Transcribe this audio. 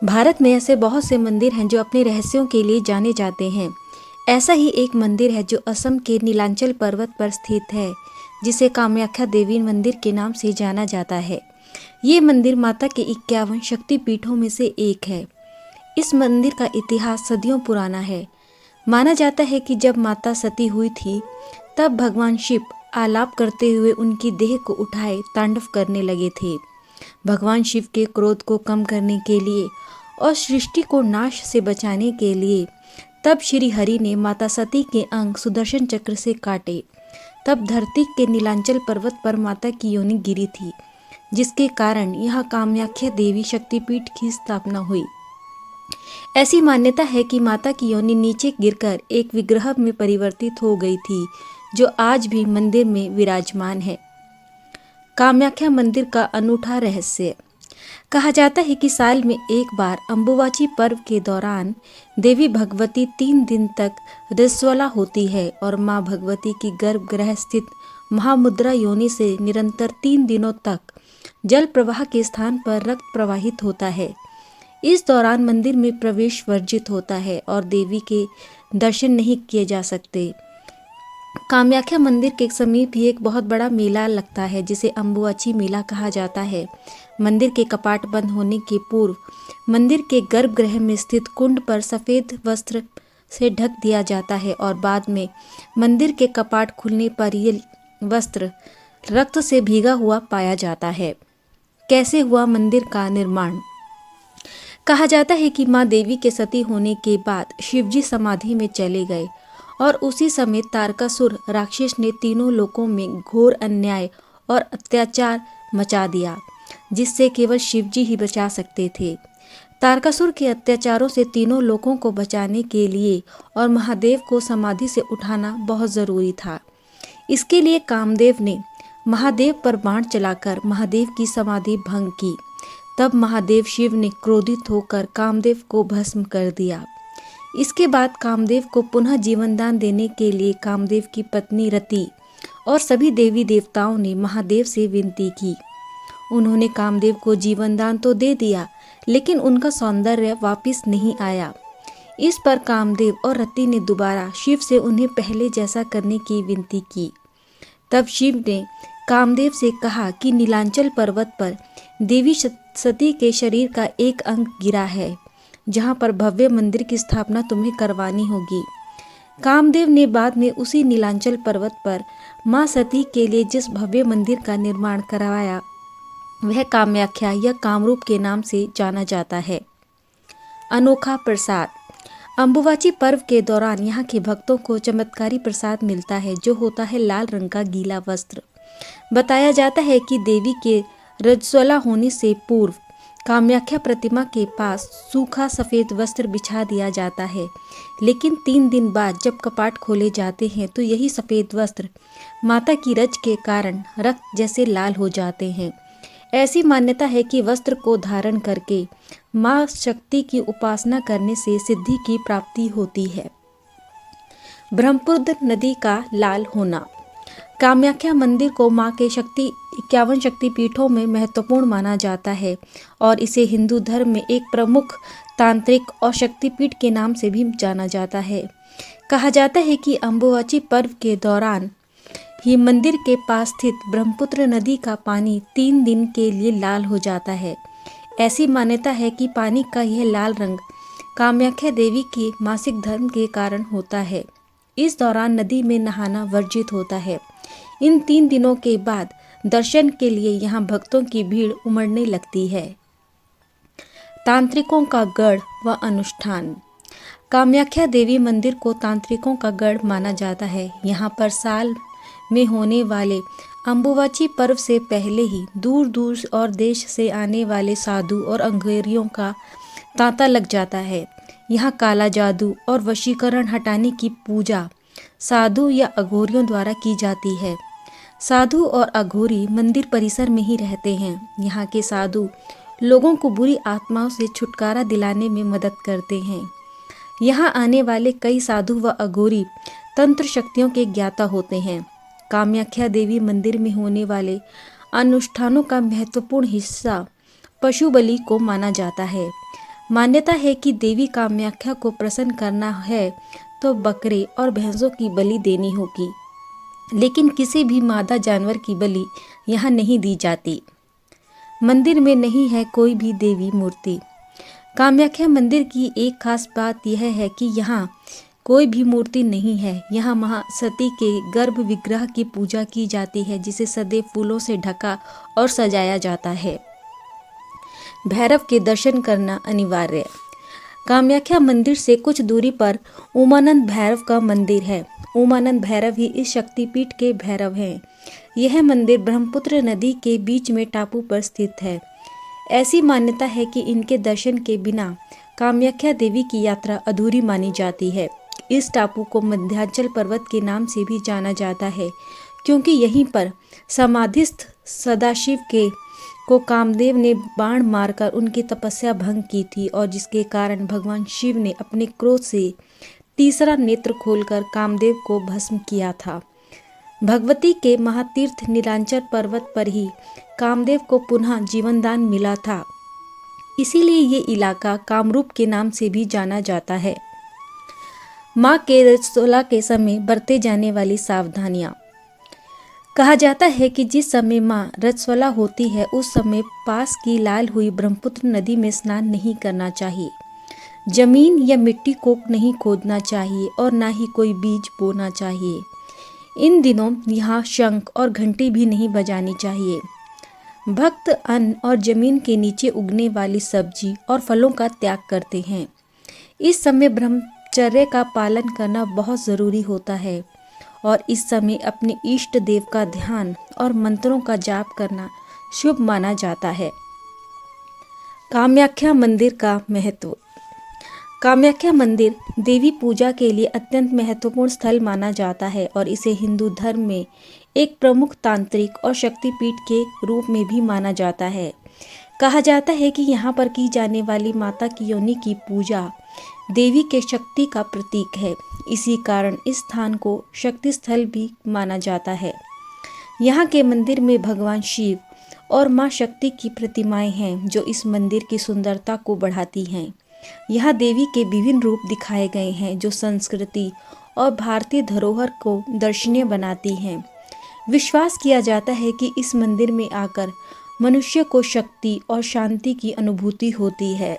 भारत में ऐसे बहुत से मंदिर हैं जो अपने रहस्यों के लिए जाने जाते हैं। ऐसा ही एक मंदिर है जो असम के नीलांचल पर्वत पर स्थित है, जिसे कामाख्या देवी मंदिर के नाम से जाना जाता है। ये मंदिर माता के 51 शक्तिपीठों में से एक है। इस मंदिर का इतिहास सदियों पुराना है। माना जाता है कि जब माता सती हुई थी, तब भगवान शिव आलाप करते हुए उनकी देह को उठाए तांडव करने लगे थे। भगवान शिव के क्रोध को कम करने के लिए और सृष्टि को नाश से बचाने के लिए तब श्री हरि ने माता सती के अंग सुदर्शन चक्र से काटे। तब धरती के नीलांचल पर्वत पर माता की योनि गिरी थी, जिसके कारण यहाँ कामाख्या देवी शक्तिपीठ की स्थापना हुई। ऐसी मान्यता है कि माता की योनि नीचे गिरकर एक विग्रह में परिवर्तित हो गई थी, जो आज भी मंदिर में विराजमान है। कामाख्या मंदिर का अनूठा रहस्य। कहा जाता है कि साल में एक बार अम्बुबाची पर्व के दौरान देवी भगवती 3 दिन तक रजस्वला होती है और मां भगवती की गर्भगृह स्थित महामुद्रा योनि से निरंतर 3 दिनों तक जल प्रवाह के स्थान पर रक्त प्रवाहित होता है। इस दौरान मंदिर में प्रवेश वर्जित होता है और देवी के दर्शन नहीं किए जा सकते। कामाख्या मंदिर के समीप ही एक बहुत बड़ा मेला लगता है, जिसे अम्बुबाची मेला कहा जाता है। मंदिर के कपाट बंद होने के पूर्व मंदिर के गर्भगृह में स्थित कुंड पर सफेद वस्त्र से ढक दिया जाता है और बाद में मंदिर के कपाट खुलने पर ये वस्त्र रक्त से भीगा हुआ पाया जाता है। कैसे हुआ मंदिर का निर्माण? कहा जाता है कि मां देवी के सती होने के बाद शिवजी समाधि में चले गए और उसी समय तारकासुर राक्षस ने तीनों लोकों में घोर अन्याय और अत्याचार मचा दिया, जिससे केवल शिवजी ही बचा सकते थे। तारकासुर के अत्याचारों से तीनों लोकों को बचाने के लिए और महादेव को समाधि से उठाना बहुत जरूरी था। इसके लिए कामदेव ने महादेव पर बाण चलाकर महादेव की समाधि भंग की। तब महादेव शिव ने क्रोधित होकर कामदेव को भस्म कर दिया। इसके बाद कामदेव को पुनः जीवन दान देने के लिए कामदेव की पत्नी रति और सभी देवी देवताओं ने महादेव से विनती की। उन्होंने कामदेव को जीवन दान तो दे दिया, लेकिन उनका सौंदर्य वापस नहीं आया। इस पर कामदेव और रति ने दोबारा शिव से उन्हें पहले जैसा करने की विनती की। तब शिव ने कामदेव से कहा कि नीलांचल पर्वत पर देवी सती के शरीर का एक अंग गिरा है, जहां पर भव्य मंदिर की स्थापना तुम्हें करवानी होगी। कामदेव ने बाद में उसी नीलांचल पर्वत पर मां सती के लिए जिस भव्य मंदिर का निर्माण करवाया, वह कामाख्या या कामरूप के नाम से जाना जाता है। अनोखा प्रसाद। अम्बुबाची पर्व के दौरान यहाँ के भक्तों को चमत्कारी प्रसाद मिलता है, जो होता है लाल रंग का गीला वस्त्र। बताया जाता है कि देवी के रजस्वला होने से पूर्व कामाख्या प्रतिमा के पास सूखा सफेद वस्त्र बिछा दिया जाता है, लेकिन 3 दिन बाद जब कपाट खोले जाते हैं तो यही सफेद वस्त्र माता की रज के कारण रक्त जैसे लाल हो जाते हैं। ऐसी मान्यता है कि वस्त्र को धारण करके मां शक्ति की उपासना करने से सिद्धि की प्राप्ति होती है। ब्रह्मपुत्र नदी का लाल होना। कामाख्या मंदिर को मां के 51 शक्तिपीठों में महत्वपूर्ण माना जाता है और इसे हिंदू धर्म में एक प्रमुख तांत्रिक और शक्तिपीठ के नाम से भी जाना जाता है। कहा जाता है कि अम्बुबाची पर्व के दौरान ही मंदिर के पास स्थित ब्रह्मपुत्र नदी का पानी 3 दिन के लिए लाल हो जाता है। ऐसी मान्यता है कि पानी का यह लाल रंग कामाख्या देवी के मासिक धर्म के कारण होता है। इस दौरान नदी में नहाना वर्जित होता है। इन 3 दिनों के बाद दर्शन के लिए यहाँ भक्तों की भीड़ उमड़ने लगती है। तांत्रिकों का गढ़ व अनुष्ठान। कामाख्या देवी मंदिर को तांत्रिकों का गढ़ माना जाता है। यहाँ पर साल में होने वाले अम्बुबाची पर्व से पहले ही दूर दूर और देश से आने वाले साधु और अंगेरियों का तांता लग जाता है। यहाँ काला जादू और वशीकरण हटाने की पूजा साधु या अघोरियों द्वारा की जाती है। साधु और अघोरी मंदिर परिसर में ही रहते हैं। यहाँ के साधु लोगों को बुरी आत्माओं से छुटकारा दिलाने में मदद करते हैं। यहाँ आने वाले कई साधु व अघोरी तंत्र शक्तियों के ज्ञाता होते हैं। कामाख्या देवी मंदिर में होने वाले अनुष्ठानों का महत्वपूर्ण हिस्सा पशु बलि को माना जाता है। मान्यता है कि देवी कामाख्या को प्रसन्न करना है तो बकरे और भैंसों की बलि देनी होगी, लेकिन किसी भी मादा जानवर की बलि यहाँ नहीं दी जाती। मंदिर में नहीं है कोई भी देवी मूर्ति। कामाख्या मंदिर की एक खास बात यह है कि यहाँ कोई भी मूर्ति नहीं है। यहाँ महासती के गर्भ विग्रह की पूजा की जाती है, जिसे सदैव फूलों से ढका और सजाया जाता है। भैरव के दर्शन करना अनिवार्य। कामाख्या मंदिर से कुछ दूरी पर उमानंद भैरव का मंदिर है। उमानंद भैरव ही इस शक्तिपीठ के भैरव हैं। यह मंदिर ब्रह्मपुत्र नदी के बीच में टापू पर स्थित है। ऐसी मान्यता है कि इनके दर्शन के बिना कामाख्या देवी की यात्रा अधूरी मानी जाती है। इस टापू को मध्यांचल पर्वत के नाम से भी जाना जाता है, क्योंकि यहीं पर समाधिस्थ सदाशिव को कामदेव ने बाण मारकर उनकी तपस्या भंग की थी, और जिसके कारण भगवान शिव ने अपने क्रोध से तीसरा नेत्र खोलकर कामदेव को भस्म किया था। भगवती के महातीर्थ नीलांचल पर्वत पर ही कामदेव को पुनः जीवनदान मिला था। इसीलिए ये इलाका कामरूप के नाम से भी जाना जाता है। माँ के रजस्वला के समय बरते जाने वाली सावधानियाँ। कहा जाता है कि जिस समय माँ रजस्वला होती है उस समय पास की लाल हुई ब्रह्मपुत्र नदी में स्नान नहीं करना चाहिए। जमीन या मिट्टी को नहीं खोदना चाहिए और ना ही कोई बीज बोना चाहिए। इन दिनों यहाँ शंख और घंटी भी नहीं बजानी चाहिए। भक्त अन्न और जमीन के नीचे उगने वाली सब्जी और फलों का त्याग करते हैं। इस समय ब्रह्मचर्य का पालन करना बहुत ज़रूरी होता है और इस समय अपने इष्ट देव का ध्यान और मंत्रों का जाप करना शुभ माना जाता है। कामाख्या मंदिर का महत्व। कामाख्या मंदिर देवी पूजा के लिए अत्यंत महत्वपूर्ण स्थल माना जाता है और इसे हिंदू धर्म में एक प्रमुख तांत्रिक और शक्तिपीठ के रूप में भी माना जाता है। कहा जाता है कि यहाँ पर की जाने वाली माता की योनि की पूजा देवी के शक्ति का प्रतीक है। इसी कारण इस स्थान को शक्ति स्थल भी माना जाता है। यहाँ के मंदिर में भगवान शिव और माँ शक्ति की प्रतिमाएं हैं, जो इस मंदिर की सुंदरता को बढ़ाती हैं। यहाँ देवी के विभिन्न रूप दिखाए गए हैं, जो संस्कृति और भारतीय धरोहर को दर्शनीय बनाती हैं। विश्वास किया जाता है कि इस मंदिर में आकर मनुष्य को शक्ति और शांति की अनुभूति होती है।